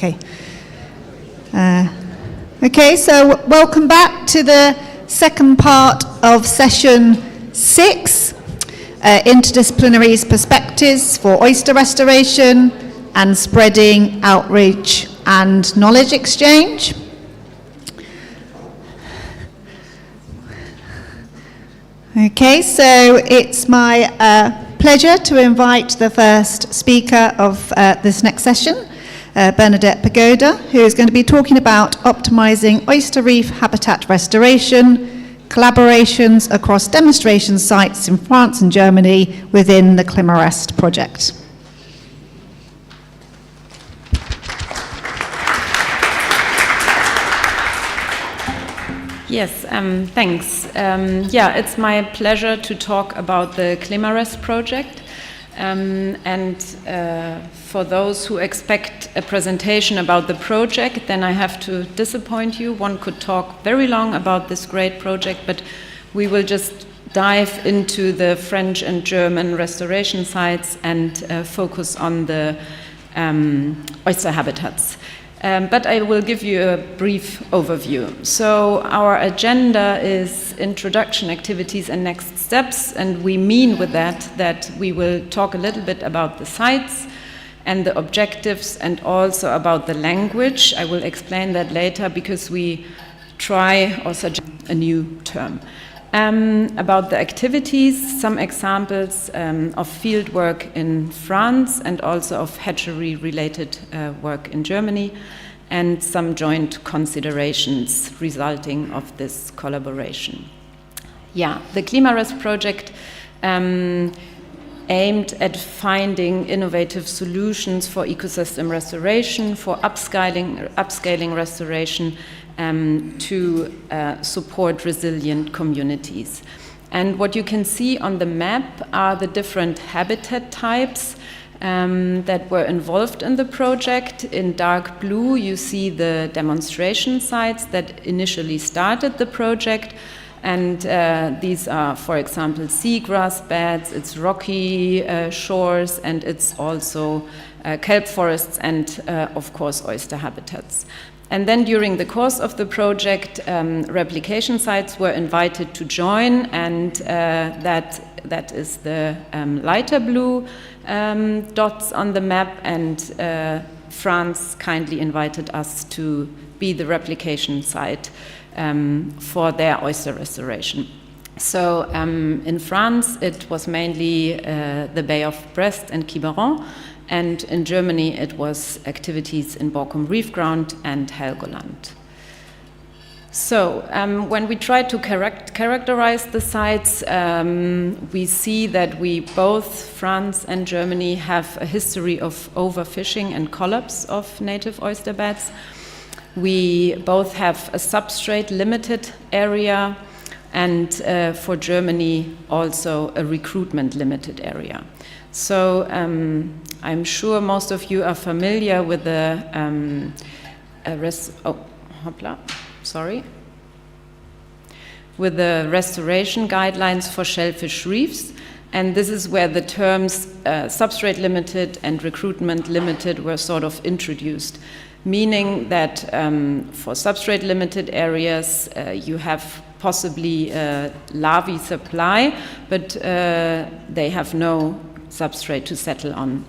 Okay. Okay, so welcome back to the second part of session 6, Interdisciplinary Perspectives for Oyster Restoration and Spreading Outreach and Knowledge Exchange. Okay, so it's my pleasure to invite the first speaker of this next session, Bernadette Pagoda, who is going to be talking about optimizing oyster reef habitat restoration, collaborations across demonstration sites in France and Germany within the ClimaRest project. Yes, thanks. It's my pleasure to talk about the ClimaRest project. For those who expect a presentation about the project, then I have to disappoint you. One could talk very long about this great project, but we will just dive into the French and German restoration sites and focus on the oyster habitats. But I will give you a brief overview. So our agenda is introduction, activities, and next steps, and we mean with that we will talk a little bit about the sites and the objectives and also about the language. I will explain that later because we try or suggest a new term. About the activities, some examples of field work in France and also of hatchery-related work in Germany, and some joint considerations resulting of this collaboration. The ClimaRest project aimed at finding innovative solutions for ecosystem restoration, for upscaling restoration, to support resilient communities. And what you can see on the map are the different habitat types that were involved in the project. In dark blue, you see the demonstration sites that initially started the project. And these are, for example, seagrass beds, it's rocky shores, and it's also kelp forests and, of course, oyster habitats. And then during the course of the project, replication sites were invited to join, and that is the lighter blue dots on the map, and France kindly invited us to be the replication site for their oyster restoration. So in France, it was mainly the Bay of Brest and Quiberon, and in Germany, it was activities in Borkum Reef Ground and Helgoland. So when we try to characterize the sites, we see that we both, France and Germany, have a history of overfishing and collapse of native oyster beds. We both have a substrate limited area, and for Germany also a recruitment limited area. So I'm sure most of you are familiar with the with the restoration guidelines for shellfish reefs, and this is where the terms substrate limited and recruitment limited were sort of introduced, meaning that for substrate limited areas you have possibly larvae supply, but they have no substrate to settle on.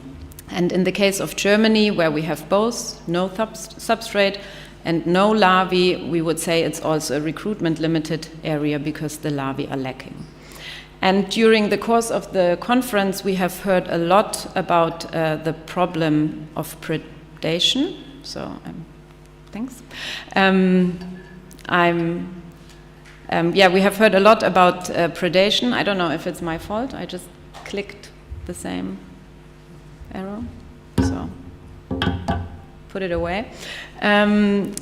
And in the case of Germany, where we have both no substrate and no larvae, we would say it's also a recruitment limited area because the larvae are lacking. And during the course of the conference, we have heard a lot about the problem of predation. So, thanks. We have heard a lot about predation. I don't know if it's my fault. I just clicked the same arrow, so put it away. And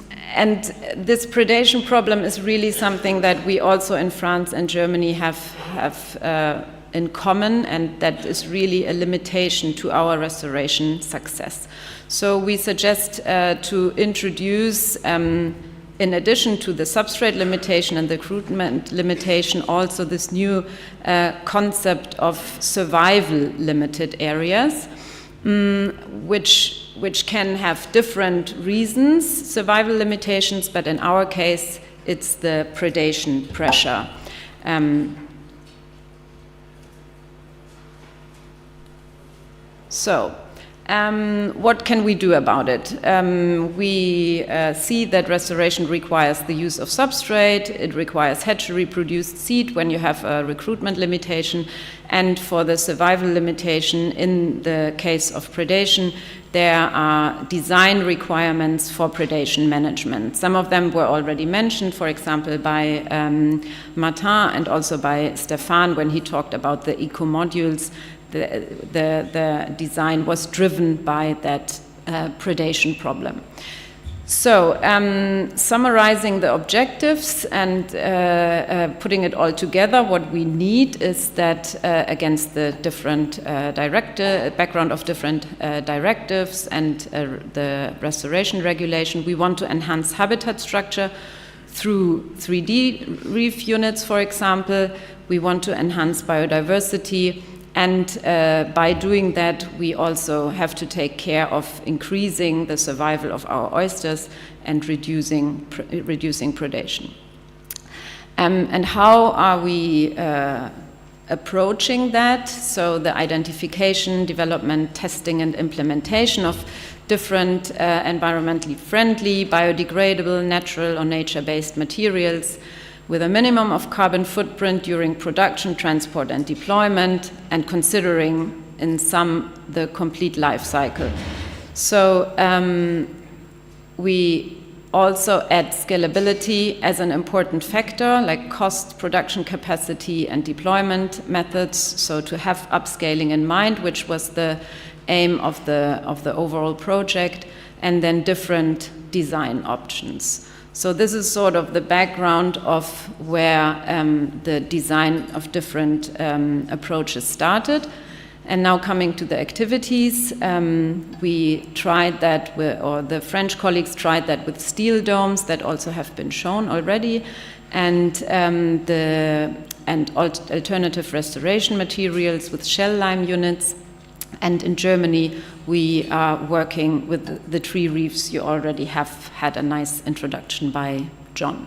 this predation problem is really something that we also in France and Germany have in common, and that is really a limitation to our restoration success. So we suggest to introduce, in addition to the substrate limitation and the recruitment limitation, also this new concept of survival limited areas, which which can have different reasons, survival limitations, but in our case, it's the predation pressure. What can we do about it? We see that restoration requires the use of substrate, it requires hatchery-produced seed when you have a recruitment limitation, and for the survival limitation, in the case of predation, there are design requirements for predation management. Some of them were already mentioned, for example, by Martin and also by Stefan when he talked about the eco-modules. The design was driven by that predation problem. So, summarizing the objectives and putting it all together, what we need is that against the different background of different directives and the restoration regulation, we want to enhance habitat structure through 3D reef units, for example. We want to enhance biodiversity. And by doing that, we also have to take care of increasing the survival of our oysters and reducing predation. And how are we approaching that? So the identification, development, testing, and implementation of different environmentally friendly, biodegradable, natural, or nature-based materials with a minimum of carbon footprint during production, transport, and deployment, and considering in some the complete life cycle. So we also add scalability as an important factor, like cost, production capacity, and deployment methods. So to have upscaling in mind, which was the aim of the overall project, and then different design options. So this is sort of the background of where the design of different approaches started. And now coming to the activities, we tried that, or the French colleagues tried that with steel domes that also have been shown already, and alternative restoration materials with shell lime units. And in Germany, we are working with the tree reefs. You already have had a nice introduction by John.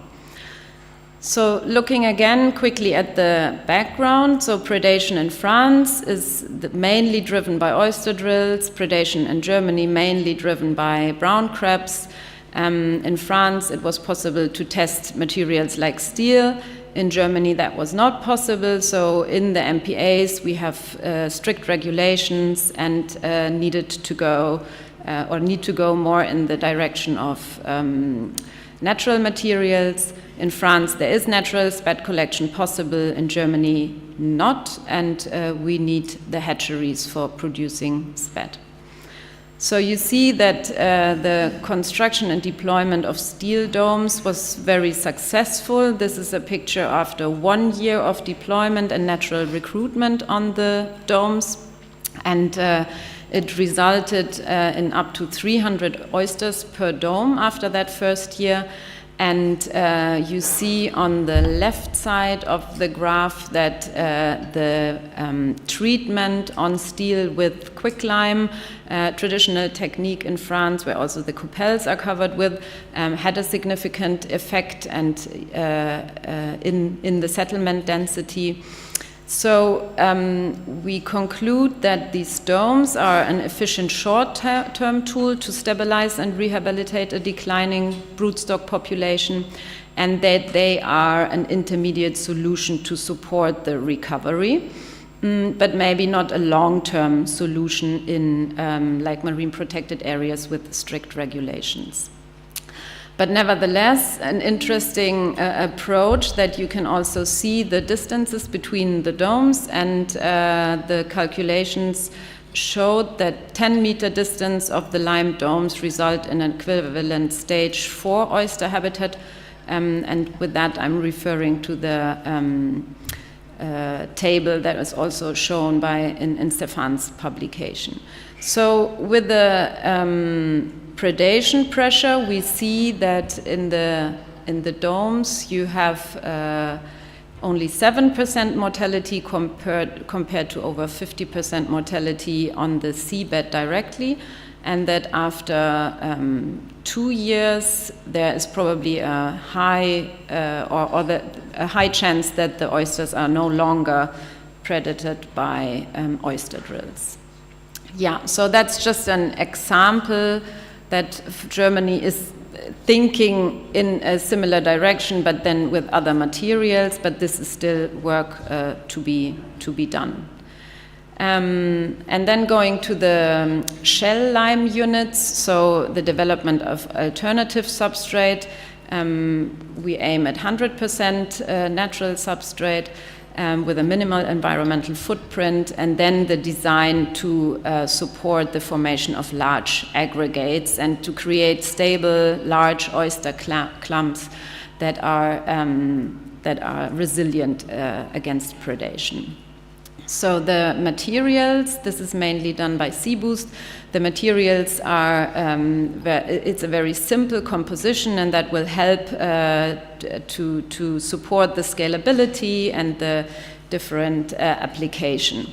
So looking again quickly at the background, so predation in France is mainly driven by oyster drills, predation in Germany mainly driven by brown crabs. In France, it was possible to test materials like steel. In Germany, that was not possible, so in the MPAs, we have strict regulations and need to go more in the direction of natural materials. In France, there is natural spat collection possible. In Germany, not, and we need the hatcheries for producing spat. So you see that the construction and deployment of steel domes was very successful. This is a picture after 1 year of deployment and natural recruitment on the domes. And it resulted in up to 300 oysters per dome after that first year. And you see on the left side of the graph that the treatment on steel with quicklime, traditional technique in France, where also the coupelles are covered with, had a significant effect and in the settlement density. So we conclude that these domes are an efficient short-term tool to stabilize and rehabilitate a declining broodstock population, and that they are an intermediate solution to support the recovery, but maybe not a long-term solution in like marine protected areas with strict regulations. But nevertheless, an interesting approach that you can also see the distances between the domes, and the calculations showed that 10-meter distance of the lime domes result in an equivalent stage 4 oyster habitat, and with that I'm referring to the table that was also shown in Stefan's publication. So with the predation pressure, we see that in the domes you have only 7% mortality compared to over 50% mortality on the seabed directly, and that after 2 years there is probably a high a high chance that the oysters are no longer predated by oyster drills. Yeah, so that's just an example that Germany is thinking in a similar direction, but then with other materials. But this is still work to be done. And then going to the shell lime units, so the development of alternative substrate, we aim at 100% natural substrate with a minimal environmental footprint, and then the design to support the formation of large aggregates and to create stable, large oyster clumps that are resilient against predation. So the materials, this is mainly done by Seaboost. The materials are, it's a very simple composition, and that will help to support the scalability and the different application.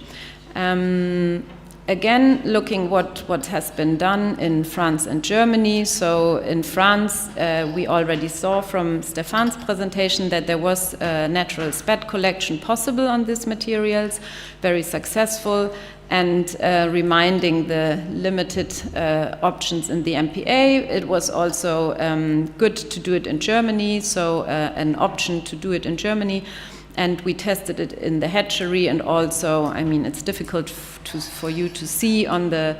Again, looking what has been done in France and Germany. So in France, we already saw from Stéphane's presentation that there was a natural spat collection possible on these materials, very successful, and reminding the limited options in the MPA. It was also good to do it in Germany, so an option to do it in Germany. And we tested it in the hatchery, and also, I mean, it's difficult for you to see on the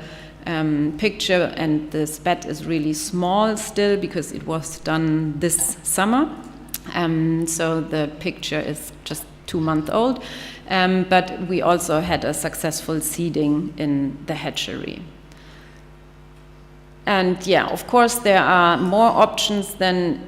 picture, and the spat is really small still because it was done this summer. So the picture is just 2 months old, but we also had a successful seeding in the hatchery. And yeah, of course, there are more options than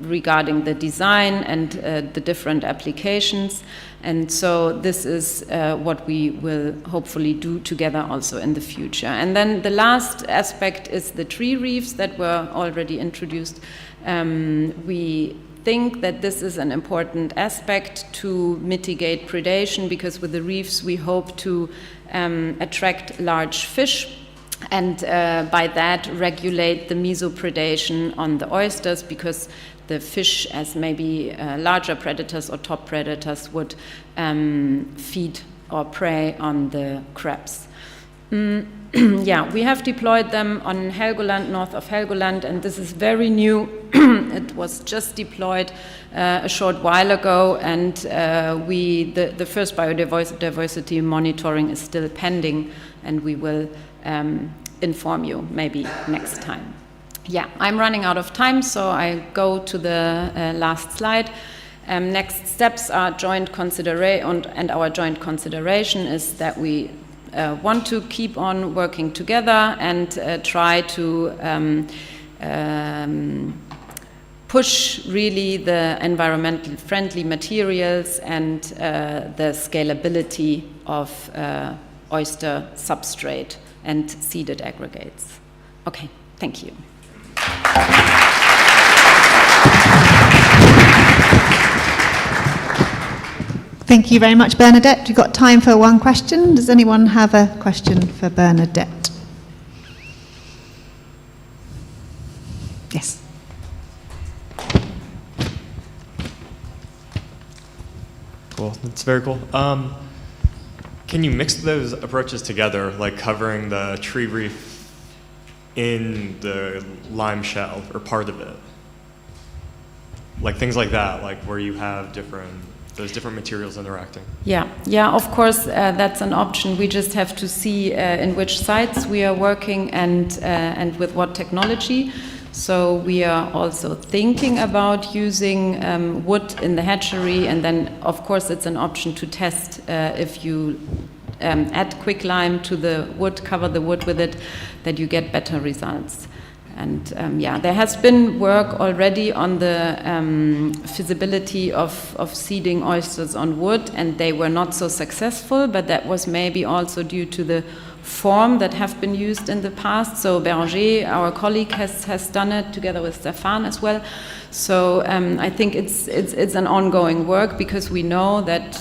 regarding the design and the different applications. And so this is what we will hopefully do together also in the future. And then the last aspect is the tree reefs that were already introduced. We think that this is an important aspect to mitigate predation, because with the reefs we hope to attract large fish, and by that regulate the mesopredation on the oysters, because the fish, as maybe larger predators or top predators, would feed or prey on the crabs. Yeah, we have deployed them on Helgoland, north of Helgoland, and this is very new. It was just deployed a short while ago, and the first biodiversity monitoring is still pending, and we will inform you maybe next time. Yeah, I'm running out of time, so I go to the last slide. Next steps are joint consideration, and our joint consideration is that we want to keep on working together and try to push really the environmentally friendly materials and the scalability of oyster substrate and seeded aggregates. Okay, thank you. Thank you very much, Bernadette. We've got time for one question. Does anyone have a question for Bernadette? Yes. Cool, that's very cool. Can you mix those approaches together, like covering the tree reef in the lime shell or part of it? Like things like that, like where you have those different materials interacting. Yeah, of course, that's an option. We just have to see in which sites we are working and with what technology. So we are also thinking about using wood in the hatchery, and then of course it's an option to test if you add quicklime to the wood, cover the wood with it, that you get better results. And yeah, there has been work already on the feasibility of seeding oysters on wood, and they were not so successful, but that was maybe also due to the form that have been used in the past. So Béranger, our colleague, has done it together with Stefan as well. So I think it's an ongoing work, because we know that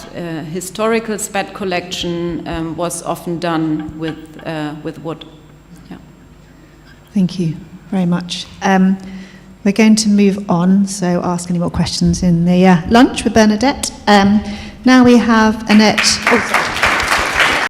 historical spat collection was often done with wood. Yeah. Thank you very much. We're going to move on, so ask any more questions in the lunch with Bernadette. Now we have Annette. Oh, sorry.